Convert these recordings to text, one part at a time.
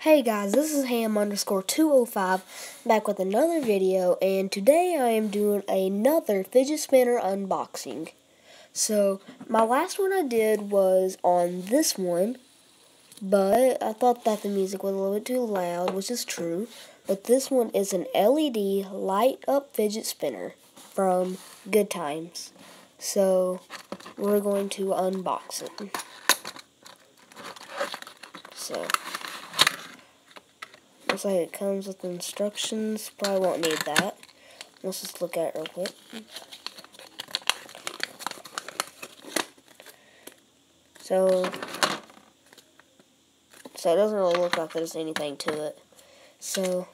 Hey guys, this is Ham_205 back with another video, and today I am doing another fidget spinner unboxing. So, my last one I did was on this one, but I thought that the music was a little bit too loud, which is true. But this one is an LED light up fidget spinner from Good Times. So, we're going to unbox it. So, looks like it comes with instructions. Probably won't need that. Let's just look at it real quick. So it doesn't really look like there's anything to it. So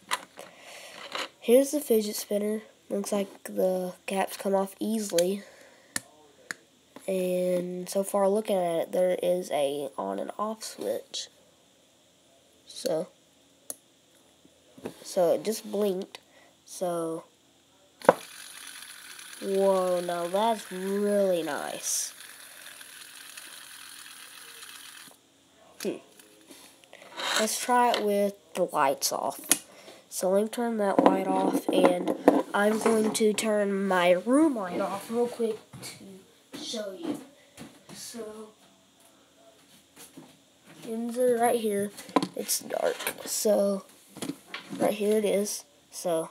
here's the fidget spinner. Looks like the caps come off easily. And so far looking at it, there is a on and off switch. So it just blinked. So, whoa, now that's really nice. Let's try it with the lights off. So let me turn that light off, and I'm going to turn my room light off real quick to show you. So, insert right here, it's dark. So, right here it is. So,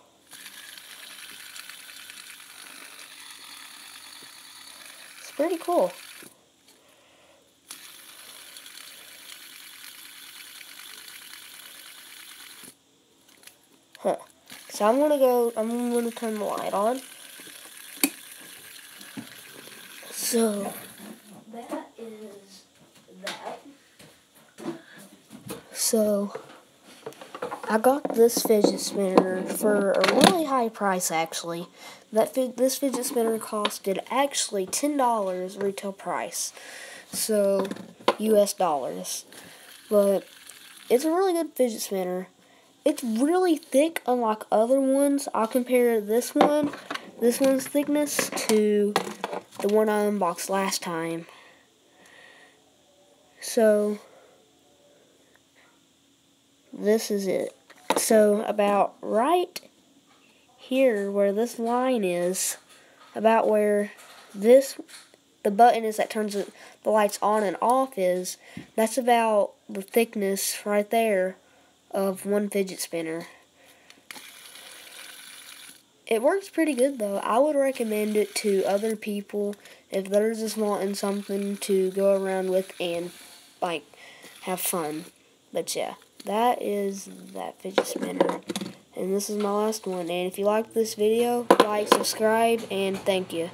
it's pretty cool. So I'm gonna turn the light on. So that is that. So I got this fidget spinner for a really high price, actually. This fidget spinner costed actually $10 retail price. So US dollars. But it's a really good fidget spinner. It's really thick, unlike other ones. I'll compare this one's thickness to the one I unboxed last time. So, this is it. So, about right here, where this line is, about where the button is that turns the lights on and off is, that's about the thickness right there of one fidget spinner. It works pretty good though. I would recommend it to other people if they're just wanting something to go around with and like have fun. But yeah, that is that fidget spinner. And this is my last one. And if you like this video, like, subscribe, and thank you.